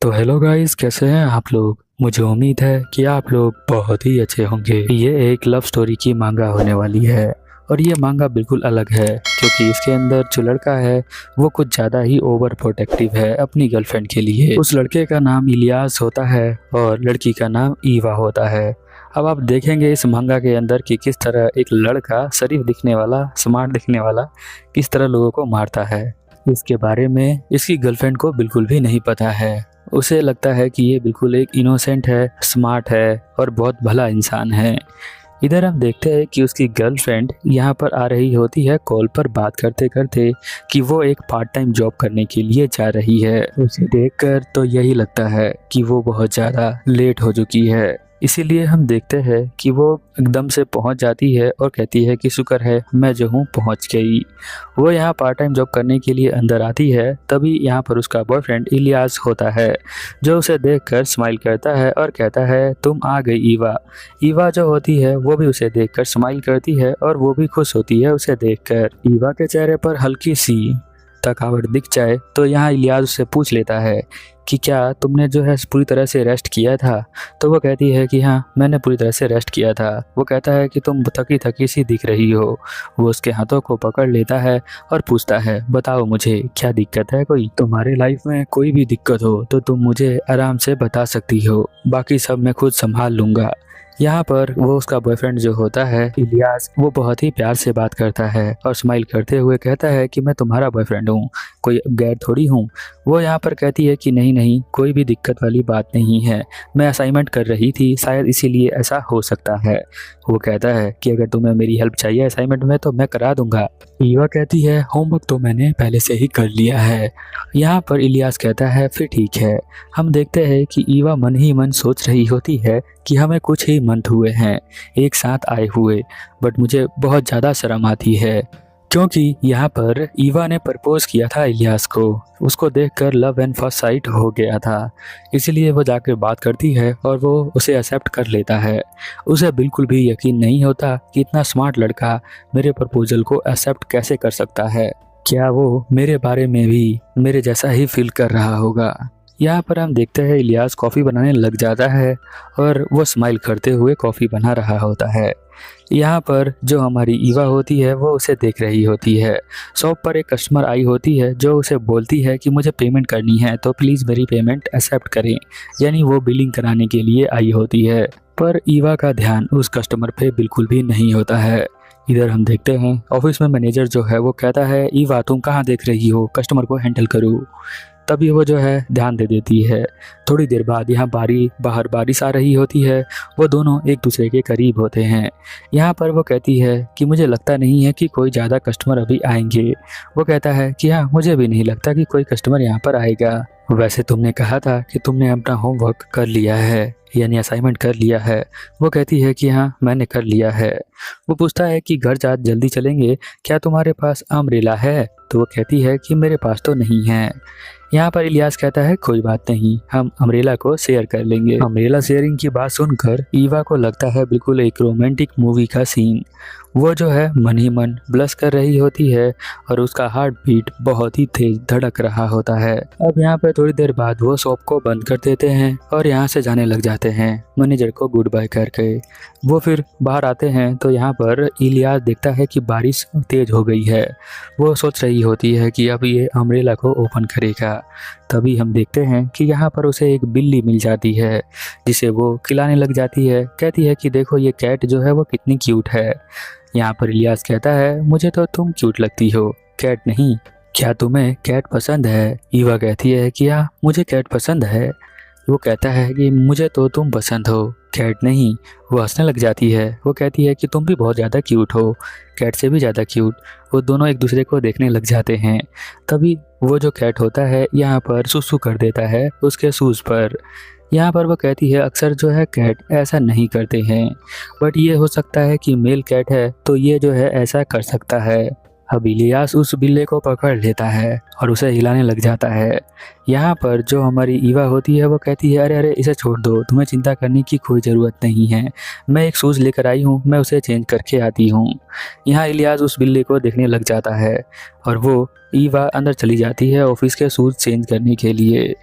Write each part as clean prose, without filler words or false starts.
तो hello guys, कैसे हैं आप लोग। मुझे उम्मीद है कि आप लोग बहुत ही अच्छे होंगे। ये एक लव स्टोरी की मांगा होने वाली है और ये मांगा बिल्कुल अलग है क्योंकि इसके अंदर जो लड़का है वो कुछ ज़्यादा ही ओवर प्रोटेक्टिव है अपनी गर्लफ्रेंड के लिए। उस लड़के का नाम इलियास होता है और लड़की का नाम ईवा होता है। अब आप देखेंगे इस मांगा के अंदर कि किस तरह एक लड़का शरीफ दिखने वाला, स्मार्ट दिखने वाला किस तरह लोगों को मारता है। इसके बारे में इसकी गर्लफ्रेंड को बिल्कुल भी नहीं पता है। उसे लगता है कि ये बिल्कुल एक इनोसेंट है, स्मार्ट है और बहुत भला इंसान है। इधर हम देखते हैं कि उसकी गर्लफ्रेंड यहाँ पर आ रही होती है कॉल पर बात करते करते कि वो एक पार्ट टाइम जॉब करने के लिए जा रही है। उसे देखकर तो यही लगता है कि वो बहुत ज़्यादा लेट हो चुकी है। इसीलिए हम देखते हैं कि वो एकदम से पहुंच जाती है और कहती है कि शुक्र है मैं जो हूँ पहुंच गई। वो यहाँ पार्ट टाइम जॉब करने के लिए अंदर आती है, तभी यहाँ पर उसका बॉयफ्रेंड इलियास होता है जो उसे देखकर स्माइल करता है और कहता है तुम आ गई ईवा। ईवा जो होती है वो भी उसे देखकर स्माइल करती है और वो भी खुश होती है उसे देखकर। ईवा के चेहरे पर हल्की सी थकावट दिख जाए तो यहाँ इलियास उससे पूछ लेता है कि क्या तुमने जो है पूरी तरह से रेस्ट किया था। तो वो कहती है कि हाँ मैंने पूरी तरह से रेस्ट किया था। वो कहता है कि तुम थकी थकी सी दिख रही हो। वो उसके हाथों को पकड़ लेता है और पूछता है बताओ मुझे क्या दिक्कत है, कोई तुम्हारे लाइफ में कोई भी दिक्कत हो तो तुम मुझे आराम से बता सकती हो, बाकी सब मैं खुद संभाल लूँगा। यहाँ पर वो उसका बॉयफ्रेंड जो होता है इलियास, वो बहुत ही प्यार से बात करता है और स्माइल करते हुए कहता है कि मैं तुम्हारा बॉयफ्रेंड हूँ, कोई गैर थोड़ी हूँ। वो यहाँ पर कहती है कि नहीं नहीं, कोई भी दिक्कत वाली बात नहीं है, मैं असाइनमेंट कर रही थी शायद इसीलिए ऐसा हो सकता है। वो कहता है कि अगर तुम्हें मेरी हेल्प चाहिए असाइनमेंट में तो मैं करा दूंगा। ईवा कहती है होमवर्क तो मैंने पहले से ही कर लिया है। यहाँ पर इलियास कहता है फिर ठीक है। हम देखते हैं कि ईवा मन ही मन सोच रही होती है कि हमें कुछ ही मंथ हुए हैं एक साथ आए हुए, बट मुझे बहुत ज़्यादा शर्म आती है क्योंकि यहाँ पर ईवा ने प्रपोज किया था इलियास को। उसको देखकर लव एंड फर्स्ट साइट हो गया था, इसलिए वो जाकर बात करती है और वो उसे एक्सेप्ट कर लेता है। उसे बिल्कुल भी यकीन नहीं होता कि इतना स्मार्ट लड़का मेरे प्रपोजल को एक्सेप्ट कैसे कर सकता है। क्या वो मेरे बारे में भी मेरे जैसा ही फील कर रहा होगा। यहाँ पर हम देखते हैं इलियास कॉफ़ी बनाने लग जाता है और वो स्माइल करते हुए कॉफ़ी बना रहा होता है। यहाँ पर जो हमारी ईवा होती है वो उसे देख रही होती है। शॉप पर एक कस्टमर आई होती है जो उसे बोलती है कि मुझे पेमेंट करनी है तो प्लीज़ मेरी पेमेंट एक्सेप्ट करें, यानी वो बिलिंग कराने के लिए आई होती है। पर ईवा का ध्यान उस कस्टमर पे बिल्कुल भी नहीं होता है। इधर हम देखते हैं ऑफिस में मैनेजर जो है वो कहता है ईवा तुम कहाँ देख रही हो, कस्टमर को हैंडल करो। तभी वो जो है ध्यान दे देती है। थोड़ी देर बाद यहाँ बाहर बारिश आ रही होती है। वो दोनों एक दूसरे के करीब होते हैं। यहाँ पर वो कहती है कि मुझे लगता नहीं है कि कोई ज़्यादा कस्टमर अभी आएंगे। वो कहता है कि हाँ मुझे भी नहीं लगता कि कोई कस्टमर यहाँ पर आएगा। वैसे तुमने कहा था कि तुमने अपना होमवर्क कर लिया है, यानी असाइनमेंट कर लिया है। वो कहती है कि हाँ मैंने कर लिया है। वो पूछता है कि घर जा जल्दी चलेंगे, क्या तुम्हारे पास अम्ब्रेला है। तो वो कहती है कि मेरे पास तो नहीं है। यहाँ पर इलियास कहता है कोई बात नहीं, हम अम्ब्रेला को शेयर कर लेंगे। अम्ब्रेला शेयरिंग की बात सुनकर ईवा को लगता है बिल्कुल एक रोमांटिक मूवी का सीन। वो जो है मन ही मन ब्लश कर रही होती है और उसका हार्ट बीट बहुत ही तेज धड़क रहा होता है। अब यहाँ पे थोड़ी देर बाद वो शॉप को बंद कर देते हैं और यहाँ से जाने लग जाते हैं मैनेजर को गुड बाय करके। वो फिर बाहर आते हैं तो यहाँ पर इलियास देखता है कि बारिश तेज हो गई है। वो सोच रही होती है कि अब ये अम्ब्रेला को ओपन करेगा। तभी हम देखते हैं कि यहाँ पर उसे एक बिल्ली मिल जाती है जिसे वो खिलाने लग जाती है। कहती है कि देखो ये कैट जो है वो कितनी क्यूट है। यहाँ पर इलियास कहता है मुझे तो तुम क्यूट लगती हो, कैट नहीं। क्या तुम्हें कैट पसंद है। ईवा कहती है कि हाँ मुझे कैट पसंद है। वो कहता है कि मुझे तो तुम पसंद हो, कैट नहीं। वो हंसने लग जाती है। वो कहती है कि तुम भी बहुत ज़्यादा क्यूट हो, कैट से भी ज़्यादा क्यूट। वो दोनों एक दूसरे को देखने लग जाते हैं। तभी वो जो कैट होता है यहाँ पर सुसु कर देता है उसके शूज़ पर। यहाँ पर वो कहती है अक्सर जो है कैट ऐसा नहीं करते हैं, बट ये हो सकता है कि मेल कैट है तो ये जो है ऐसा कर सकता है। अब इलियास उस बिल्ले को पकड़ लेता है और उसे हिलाने लग जाता है। यहाँ पर जो हमारी ईवा होती है वो कहती है, अरे अरे इसे छोड़ दो, तुम्हें चिंता करने की कोई ज़रूरत नहीं है, मैं एक शूज़ लेकर आई हूँ, मैं उसे चेंज करके आती हूँ। यहाँ इलियास उस बिल्ली को देखने लग जाता है और वो ईवा अंदर चली जाती है ऑफिस के शूज़ चेंज करने के लिए।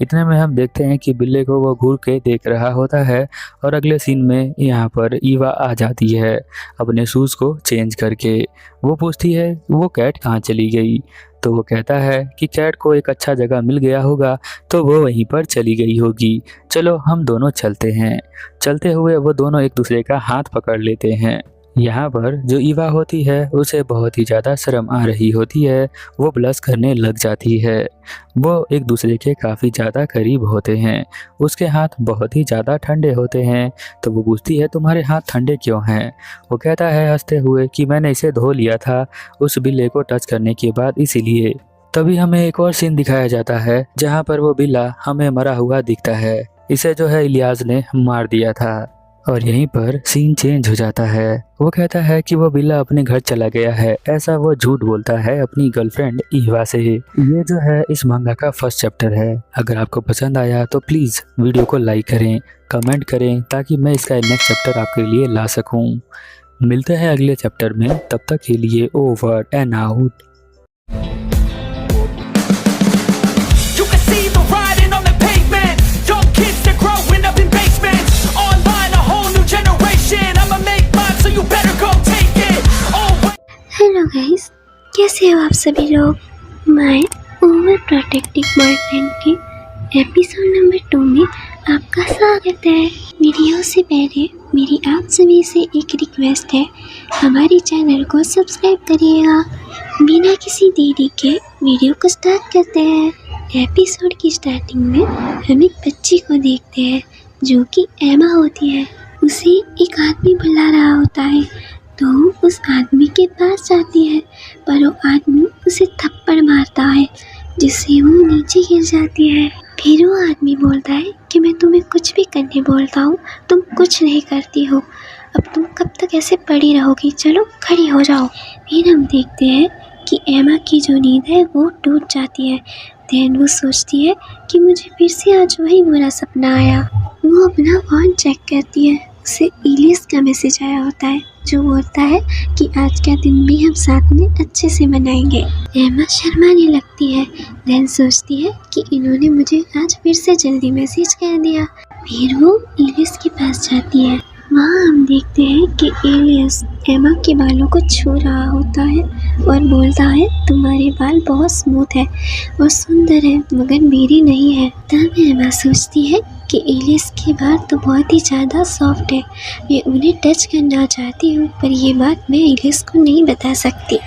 इतने में हम देखते हैं कि बिल्ली को वो घूर के देख रहा होता है और अगले सीन में यहाँ पर ईवा आ जाती है अपने शूज़ को चेंज करके। वो पूछती है वो कैट कहाँ चली गई, तो वो कहता है कि कैट को एक अच्छा जगह मिल गया होगा तो वो वहीं पर चली गई होगी, चलो हम दोनों चलते हैं। चलते हुए वो दोनों एक दूसरे का हाथ पकड़ लेते हैं। यहाँ पर जो ईवा होती है उसे बहुत ही ज़्यादा शर्म आ रही होती है, वो ब्लश करने लग जाती है। वो एक दूसरे के काफ़ी ज़्यादा करीब होते हैं, उसके हाथ बहुत ही ज़्यादा ठंडे होते हैं। तो वो पूछती है तुम्हारे हाथ ठंडे क्यों हैं। वो कहता है हंसते हुए कि मैंने इसे धो लिया था उस बिल्ले को टच करने के बाद, इसीलिए। तभी हमें एक और सीन दिखाया जाता है जहाँ पर वो बिल्ला हमें मरा हुआ दिखता है, इसे जो है इलियास ने मार दिया था। और यहीं पर सीन चेंज हो जाता है। वो कहता है कि वो बिल्ला अपने घर चला गया है, ऐसा वो झूठ बोलता है अपनी गर्लफ्रेंड ईवा से। ये जो है इस मांगा का फर्स्ट चैप्टर है। अगर आपको पसंद आया तो प्लीज़ वीडियो को लाइक करें, कमेंट करें, ताकि मैं इसका नेक्स्ट चैप्टर आपके लिए ला सकूं। मिलते हैं अगले चैप्टर में, तब तक के लिए over and out. You can see the writing on the pavement. Young kids, they're growing up in basements. Online, a whole new generation. I'ma make mine, so you better go take it. Oh, hello guys, कैसे हो आप सभी लोग। मैं over protective boyfriend के episode number 2 में आपका स्वागत है। वीडियो से पहले मेरी आप सभी से एक रिक्वेस्ट है, हमारे चैनल को सब्सक्राइब करिएगा। बिना किसी देरी के वीडियो को स्टार्ट करते हैं। एपिसोड की स्टार्टिंग में हम एक बच्ची को देखते हैं जो कि एमा होती है। उसे एक आदमी बुला रहा होता है तो उस आदमी के पास जाती है, पर वो आदमी उसे थप्पड़ मारता है जिससे वो नीचे गिर जाती है। फिर वो आदमी बोलता है कि मैं तुम्हें कुछ भी करने बोलता हूँ, तुम कुछ नहीं करती हो, अब तुम कब तक ऐसे पड़ी रहोगी, चलो खड़ी हो जाओ। फिर हम देखते हैं कि एमा की जो नींद है वो टूट जाती है। देन वो सोचती है कि मुझे फिर से आज वही बुरा सपना आया। वो अपना फ़ोन चेक करती है, उसे इलियस का मैसेज आया होता है जो बोलता है कि आज का दिन भी हम साथ में अच्छे से मनाएंगे। एमा शर्माने लगती है, देन सोचती है कि इन्होंने मुझे आज फिर से जल्दी मैसेज कर दिया। फिर वो इलियस के पास जाती है। वहाँ हम देखते हैं कि इलियस एमा के बालों को छू रहा होता है और बोलता है तुम्हारे बाल बहुत स्मूथ है और सुंदर है, मगर मेरी नहीं है। तब एमा सोचती है कि इलियस के बाल तो बहुत ही ज़्यादा सॉफ्ट है, मैं उन्हें टच करना चाहती हूँ, पर ये बात मैं इलियस को नहीं बता सकती।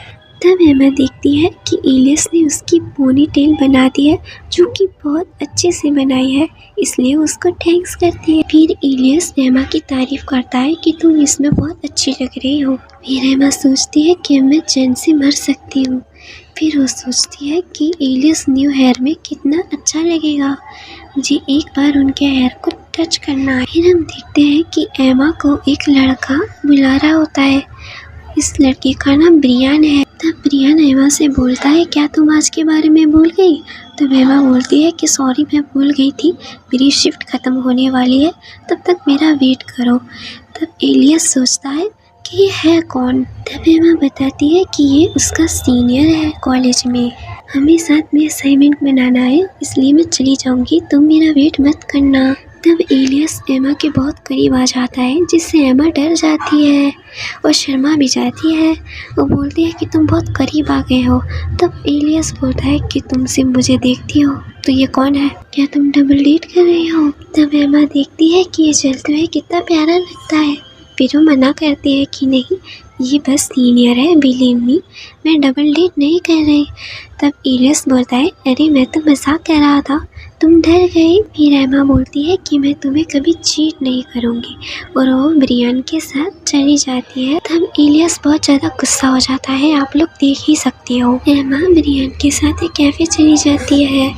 तब एमा देखती है कि इलियस ने उसकी पोनी टेल बना दी है जो कि बहुत अच्छे से बनाई है, इसलिए उसको थैंक्स करती है। फिर इलियस एमा की तारीफ करता है कि तुम इसमें बहुत अच्छी लग रही हो। फिर एमा सोचती है कि मैं चैन से मर सकती हूँ। फिर वो सोचती है कि इलियस न्यू हेयर में कितना अच्छा लगेगा, मुझे एक बार उनके हेयर को टच करना है। फिर हम देखते हैं कि एमा को एक लड़का बुला रहा होता है, इस लड़के का नाम ब्रियान है। तब ब्रियान एमा से बोलता है क्या तुम आज के बारे में भूल गई। तब एमा बोलती है कि सॉरी मैं भूल गई थी, मेरी शिफ्ट ख़त्म होने वाली है, तब तक मेरा वेट करो। तब इलियस सोचता है कि ये है कौन। तब एमा बताती है कि ये उसका सीनियर है कॉलेज में, हमें साथ में असाइनमेंट बनाना है, इसलिए मैं चली जाऊँगी, तुम मेरा वेट मत करना। तब इलियस एमा के बहुत करीब आ जाता है जिससे एमा डर जाती है और शर्मा भी जाती है। वो बोलती है कि तुम बहुत करीब आ गए हो। तब इलियस बोलता है कि तुम सिर्फ मुझे देखती हो तो ये कौन है, क्या तुम डबल डेट कर रही हो। तब एमा देखती है कि ये चलते हुए कितना प्यारा लगता है। फिर वो मना करती है कि नहीं, ये बस सीनियर है, बिलीव मी, मैं डबल डेट नहीं कर रही। तब इलियस बोलता है अरे मैं तो मजाक कर रहा था, तुम डर गई। फिर एमा बोलती है कि मैं तुम्हें कभी चीट नहीं करूँगी और वो ब्रियान के साथ चली जाती है। तब इलियस बहुत ज़्यादा गुस्सा हो जाता है, आप लोग देख ही सकते हो। एमा ब्रियान के साथ एक कैफ़े चली जाती है,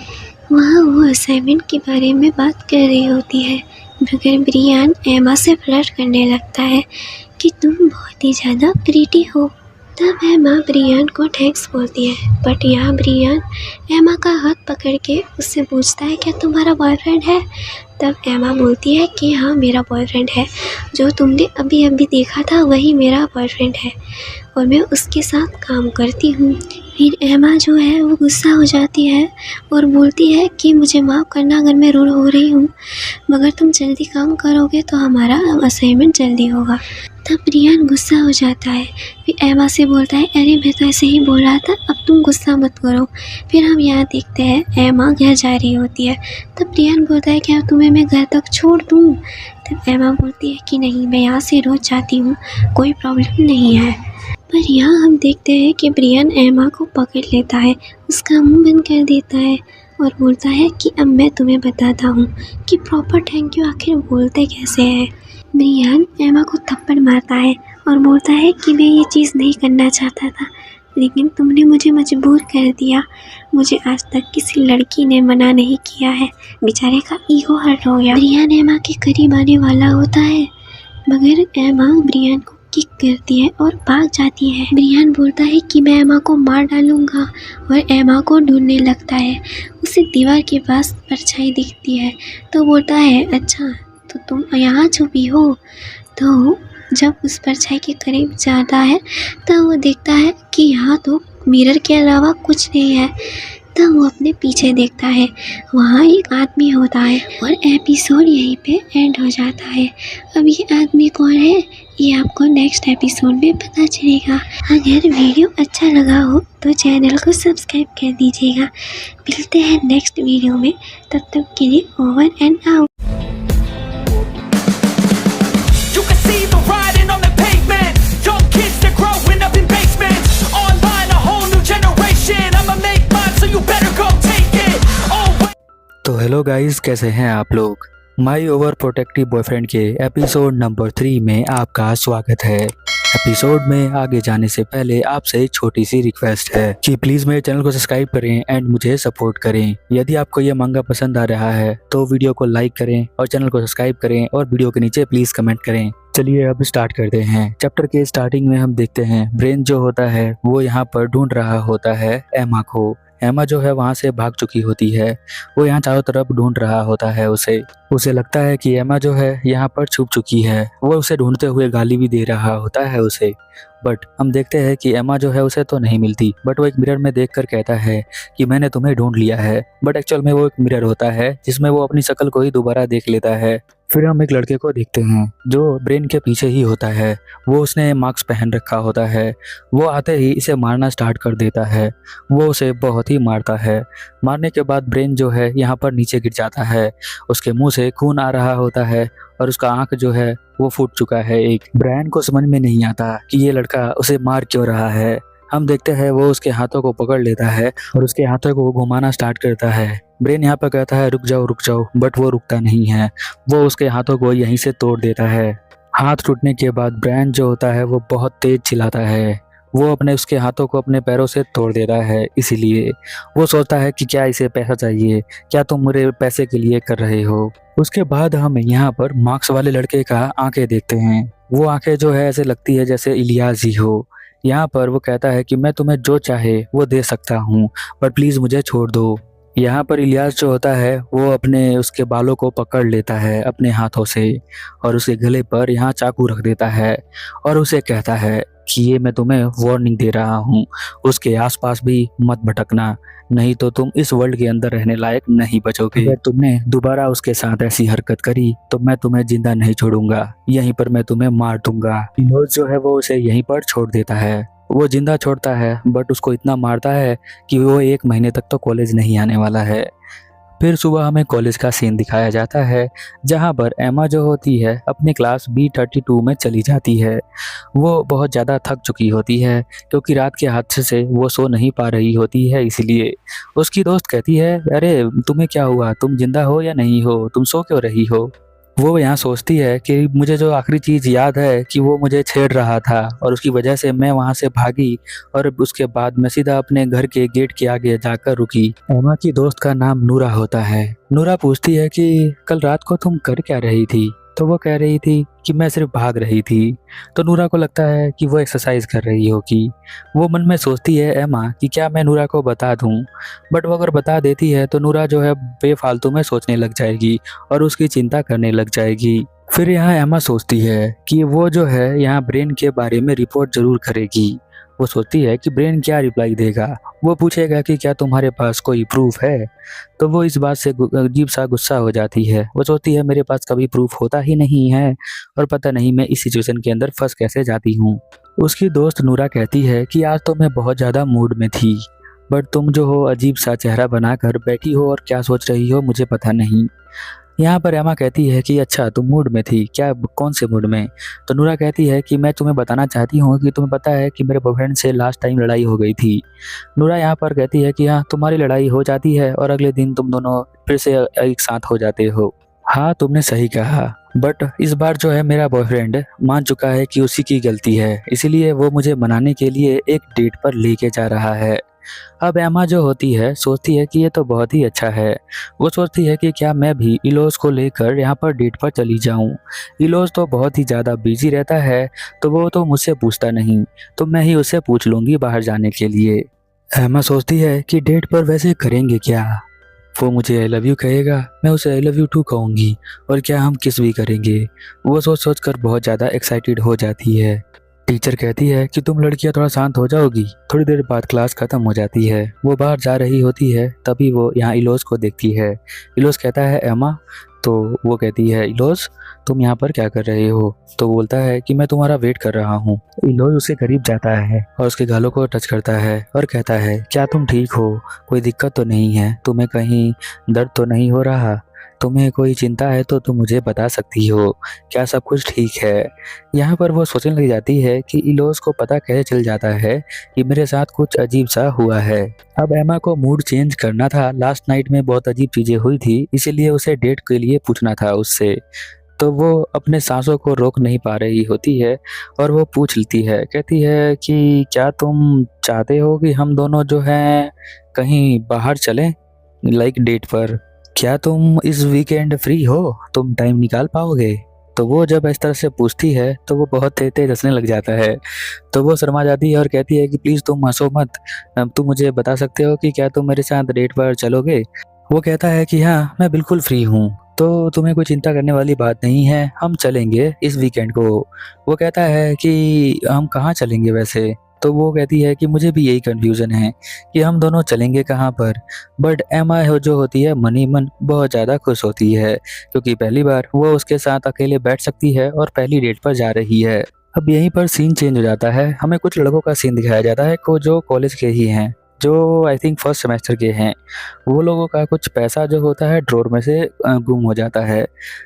वहाँ वो असाइनमेंट के बारे में बात कर रही होती है, मगर ब्रियान एमा से फ्लर्ट करने लगता है कि तुम बहुत ही ज़्यादा प्रीटी हो। तब एमा ब्रियान को थैंक्स बोलती है, बट यहाँ ब्रियान एमा का हाथ पकड़ के उससे पूछता है क्या तुम्हारा बॉयफ्रेंड है। तब एमा बोलती है कि हाँ मेरा बॉयफ्रेंड है, जो तुमने अभी अभी देखा था वही मेरा बॉयफ्रेंड है और मैं उसके साथ काम करती हूँ। फिर एमा जो है वो गुस्सा हो जाती है और बोलती है कि मुझे माफ़ करना अगर मैं रूड हो रही हूँ, मगर तुम जल्दी काम करोगे तो हमारा असाइनमेंट जल्दी होगा। तब ब्रियान गुस्सा हो जाता है, फिर एमा से बोलता है अरे मैं तो ऐसे ही बोल रहा था, अब तुम गुस्सा मत करो। फिर हम यहाँ देखते हैं एमा घर जा रही होती है। तब ब्रियान बोलता है क्या तुम्हें मैं घर तक छोड़ दूँ। तब एमा बोलती है कि नहीं, मैं यहाँ से रोज़ जाती हूँ, कोई प्रॉब्लम नहीं है। पर यहाँ हम देखते हैं कि ब्रियान एमा को पकड़ लेता है, उसका मुंह बंद कर देता है और बोलता है कि अब मैं तुम्हें बताता हूँ कि प्रॉपर थैंक यू आखिर बोलते कैसे हैं। ब्रियान एमा को थप्पड़ मारता है और बोलता है कि मैं ये चीज़ नहीं करना चाहता था, लेकिन तुमने मुझे मजबूर कर दिया। मुझे आज तक किसी लड़की ने मना नहीं किया है। बेचारे का ईगो हर्ट हो गया। ब्रियान एमा के करीब आने वाला होता है, मगर एमा ब्रियान को किक करती है और भाग जाती है। ब्रियान बोलता है कि मैं एमा को मार डालूंगा और एमा को ढूंढने लगता है। उसे दीवार के पास परछाई दिखती है तो बोलता है अच्छा तो तुम यहाँ छुपी हो। तो जब उस परछाई के करीब जाता है तब वो देखता है कि यहाँ तो मिरर के अलावा कुछ नहीं है। तब वो अपने पीछे देखता है, वहाँ एक आदमी होता है और एपिसोड यहीं पे एंड हो जाता है। अब ये आदमी कौन है ये आपको नेक्स्ट एपिसोड में पता चलेगा। अगर वीडियो अच्छा लगा हो तो चैनल को सब्सक्राइब कर दीजिएगा। मिलते हैं नेक्स्ट वीडियो में, तब तक के लिए over and out. You can see the writing on the pavement. Young kids, they're growing up in basements. Online, a whole new generation. I'ma make mine, so you better go take it. Oh, तो hello guys, कैसे हैं आप लोग। माई over protective boyfriend के episode number 3 में आपका स्वागत है। एपिसोड में आगे जाने से पहले आपसे एक छोटी सी रिक्वेस्ट है कि प्लीज मेरे चैनल को सब्सक्राइब करें एंड मुझे सपोर्ट करें। यदि आपको यह मंगा पसंद आ रहा है तो वीडियो को लाइक करें और चैनल को सब्सक्राइब करें और वीडियो के नीचे प्लीज कमेंट करें। चलिए अब स्टार्ट करते हैं। चैप्टर के स्टार्टिंग में हम देखते हैं ब्रेन जो होता है वो यहाँ पर ढूंढ रहा होता है एमा को। एमा जो है वहाँ से भाग चुकी होती है, वो यहाँ चारों तरफ ढूंढ रहा होता है। उसे लगता है कि एमा जो है यहाँ पर छुप चुकी है। वो उसे ढूंढते हुए गाली भी दे रहा होता है उसे। बट हम देखते हैं कि एमा जो है उसे तो नहीं मिलती, बट वो एक मिरर में देखकर कहता है कि मैंने तुम्हें ढूंढ लिया है। बट एक्चुअल में वो एक मिरर होता है जिसमें वो अपनी शक्ल को ही दोबारा देख लेता है। फिर हम एक लड़के को देखते हैं जो ब्रेन के पीछे ही होता है। वो उसने मास्क पहन रखा होता है। वो आते ही इसे मारना स्टार्ट कर देता है। वो उसे बहुत ही मारता है। मारने के बाद ब्रेन जो है यहाँ पर नीचे गिर जाता है। उसके मुंह से खून आ रहा होता है और उसका आंख जो है वो फूट चुका है। एक ब्रायन को समझ में नहीं आता कि ये लड़का उसे मार क्यों रहा है। हम देखते हैं वो उसके हाथों को पकड़ लेता है और उसके हाथों को घुमाना स्टार्ट करता है। ब्रेन यहाँ पर कहता है रुक जाओ, बट वो रुकता नहीं है। वो उसके हाथों को यहीं से तोड़ देता है। हाथ टूटने के बाद ब्रायन जो होता है वो बहुत तेज चिल्लाता है। वो अपने उसके हाथों को अपने पैरों से तोड़ देता है। इसीलिए वो सोचता है कि क्या इसे पैसा चाहिए, क्या तुम मेरे पैसे के लिए कर रहे हो। उसके बाद हम यहाँ पर मार्क्स वाले लड़के का आंखें देखते हैं। वो आंखें जो है ऐसे लगती है जैसे इलियास ही हो। यहाँ पर वो कहता है कि मैं तुम्हें जो चाहे वो दे सकता हूँ, पर प्लीज मुझे छोड़ दो। यहाँ पर इलियास जो होता है वो अपने उसके बालों को पकड़ लेता है अपने हाथों से और उसके गले पर यहाँ चाकू रख देता है और उसे कहता है कि ये मैं तुम्हें वार्निंग दे रहा हूँ, उसके आसपास भी मत भटकना, नहीं तो तुम इस वर्ल्ड के अंदर रहने लायक नहीं बचोगे। अगर तुमने दोबारा उसके साथ ऐसी हरकत करी तो मैं तुम्हें जिंदा नहीं छोड़ूंगा, यहीं पर मैं तुम्हें मार दूंगा। इलोज जो है वो उसे यहीं पर छोड़ देता है। वो जिंदा छोड़ता है बट उसको इतना मारता है कि वो 1 महीने तक तो कॉलेज नहीं आने वाला है। फिर सुबह हमें कॉलेज का सीन दिखाया जाता है जहां पर एमा जो होती है अपनी क्लास B32 में चली जाती है। वो बहुत ज़्यादा थक चुकी होती है क्योंकि रात के हादसे से वो सो नहीं पा रही होती है। इसलिए उसकी दोस्त कहती है अरे तुम्हें क्या हुआ, तुम जिंदा हो या नहीं हो, तुम सो क्यों रही हो। वो यहाँ सोचती है कि मुझे जो आखिरी चीज़ याद है कि वो मुझे छेड़ रहा था और उसकी वजह से मैं वहाँ से भागी और उसके बाद मैं सीधा अपने घर के गेट के आगे जाकर रुकी। एमा की दोस्त का नाम नूरा होता है। नूरा पूछती है कि कल रात को तुम कर क्या रही थी। तो वो कह रही थी कि मैं सिर्फ भाग रही थी। तो नूरा को लगता है कि वो एक्सरसाइज कर रही होगी। वो मन में सोचती है एमा कि क्या मैं नूरा को बता दूं, बट वो अगर बता देती है तो नूरा जो है बेफालतू में सोचने लग जाएगी और उसकी चिंता करने लग जाएगी। फिर यहाँ एमा सोचती है कि वो जो है यहाँ ब्रेन के बारे में रिपोर्ट जरूर करेगी। वो सोचती है कि ब्रेन क्या रिप्लाई देगा। वो पूछेगा कि क्या तुम्हारे पास कोई प्रूफ है। तो वो इस बात से अजीब सा गुस्सा हो जाती है। वो सोचती है मेरे पास कभी प्रूफ होता ही नहीं है और पता नहीं मैं इस सिचुएशन के अंदर फंस कैसे जाती हूँ। उसकी दोस्त नूरा कहती है कि आज तो मैं बहुत ज़्यादा मूड में थी, बट तुम जो हो अजीब सा चेहरा बनाकर बैठी हो और क्या सोच रही हो मुझे पता नहीं। यहाँ पर एमा कहती है कि अच्छा तुम मूड में थी क्या, कौन से मूड में। तो नूरा कहती है कि मैं तुम्हें बताना चाहती हूँ कि तुम्हें पता है कि मेरे बॉयफ्रेंड से लास्ट टाइम लड़ाई हो गई थी। नूरा यहाँ पर कहती है कि हाँ तुम्हारी लड़ाई हो जाती है और अगले दिन तुम दोनों फिर से एक साथ हो जाते हो। हाँ तुमने सही कहा, बट इस बार जो है मेरा बॉयफ्रेंड मान चुका है कि उसी की गलती है, इसीलिए वो मुझे मनाने के लिए एक डेट पर लेके जा रहा है। अब एमा जो होती है सोचती है कि ये तो बहुत ही अच्छा है। वो सोचती है कि क्या मैं भी इलोज को लेकर यहाँ पर डेट पर चली जाऊँ। इलोज तो बहुत ही ज़्यादा बिजी रहता है तो वो तो मुझसे पूछता नहीं, तो मैं ही उससे पूछ लूँगी बाहर जाने के लिए। एमा सोचती है कि डेट पर वैसे करेंगे क्या। वो मुझे आई लव यू कहेगा, मैं उसे आई लव यू टू कहूँगी और क्या हम किस भी करेंगे। वो सोच सोच कर बहुत ज़्यादा एक्साइटेड हो जाती है। टीचर कहती है कि तुम लड़कियां थोड़ा शांत हो जाओगी। थोड़ी देर बाद क्लास खत्म हो जाती है। वो बाहर जा रही होती है तभी वो यहाँ इलोज को देखती है। इलोज कहता है एमा, तो वो कहती है इलोज तुम यहाँ पर क्या कर रहे हो। तो वो बोलता है कि मैं तुम्हारा वेट कर रहा हूँ। इलोज उसके करीब जाता है और उसके गालों को टच करता है और कहता है क्या तुम ठीक हो, कोई दिक्कत तो नहीं है, तुम्हें कहीं दर्द तो नहीं हो रहा, तुम्हें कोई चिंता है तो तुम मुझे बता सकती हो, क्या सब कुछ ठीक है। यहाँ पर वो सोचने लग जाती है कि इलोज को पता कैसे चल जाता है कि मेरे साथ कुछ अजीब सा हुआ है। अब एमा को मूड चेंज करना था, लास्ट नाइट में बहुत अजीब चीज़ें हुई थी, इसीलिए उसे डेट के लिए पूछना था उससे। तो वो अपने सांसों को रोक नहीं पा रही होती है और वो पूछ लेती है, कहती है कि क्या तुम चाहते हो कि हम दोनों जो हैं कहीं बाहर चलें, लाइक डेट पर। क्या तुम इस वीकेंड फ्री हो, तुम टाइम निकाल पाओगे। तो वो जब इस तरह से पूछती है तो वो बहुत तेज तेज हंसने लग जाता है। तो वो शर्मा जाती है और कहती है कि प्लीज़ तुम हंसो मत, तुम मुझे बता सकते हो कि क्या तुम मेरे साथ डेट पर चलोगे। वो कहता है कि हाँ मैं बिल्कुल फ्री हूँ, तो तुम्हें कोई चिंता करने वाली बात नहीं है, हम चलेंगे इस वीकेंड को। वो कहता है कि हम कहाँ चलेंगे वैसे। तो वो कहती है कि मुझे भी यही कंफ्यूजन है कि हम दोनों चलेंगे कहाँ पर। बट एमा जो होती है मन ही मन बहुत ज़्यादा खुश होती है क्योंकि पहली बार वो उसके साथ अकेले बैठ सकती है और पहली डेट पर जा रही है। अब यहीं पर सीन चेंज हो जाता है, हमें कुछ लड़कों का सीन दिखाया जाता है जो कॉलेज के ही हैं, जो आई थिंक फर्स्ट सेमेस्टर के हैं। वो लोगों का कुछ पैसा जो होता है ड्रॉर में से गुम हो जाता है।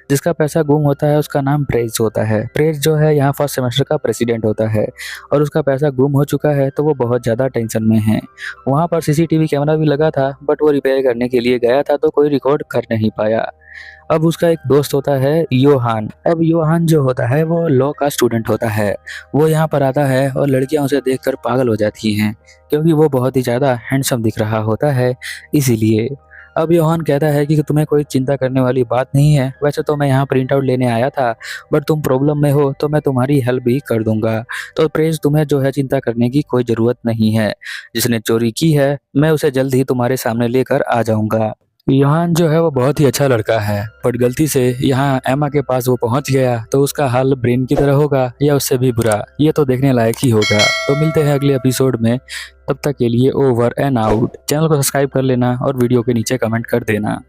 जिसका पैसा गुम होता है उसका नाम प्रेज होता है। प्रेज जो है यहाँ फर्स्ट सेमेस्टर का प्रेसिडेंट होता है और उसका पैसा गुम हो चुका है तो वो बहुत ज़्यादा टेंशन में है। वहाँ पर सीसीटीवी कैमरा भी लगा था बट वो रिपेयर करने के लिए गया था तो कोई रिकॉर्ड कर नहीं पाया। अब उसका एक दोस्त होता है योहान। अब योहान जो होता है वो लॉ का स्टूडेंट होता है। वो यहाँ पर आता है और लड़कियां उसे देखकर पागल हो जाती हैं क्योंकि वो बहुत ही ज़्यादा हैंडसम दिख रहा होता है इसीलिए। अब योहान कहता है कि तुम्हें कोई चिंता करने वाली बात नहीं है, वैसे तो मैं यहाँ प्रिंट आउट लेने आया था बट तुम प्रॉब्लम में हो तो मैं तुम्हारी हेल्प भी कर दूंगा। तो प्रेज तुम्हें जो है चिंता करने की कोई ज़रूरत नहीं है, जिसने चोरी की है मैं उसे जल्द ही तुम्हारे सामने लेकर आ जाऊँगा। योहान जो है वो बहुत ही अच्छा लड़का है बट गलती से यहाँ एमा के पास वो पहुंच गया तो उसका हाल ब्रेन की तरह होगा या उससे भी बुरा, ये तो देखने लायक ही होगा। तो मिलते हैं अगले एपिसोड में, तब तक के लिए ओवर एंड आउट। चैनल को सब्सक्राइब कर लेना और वीडियो के नीचे कमेंट कर देना।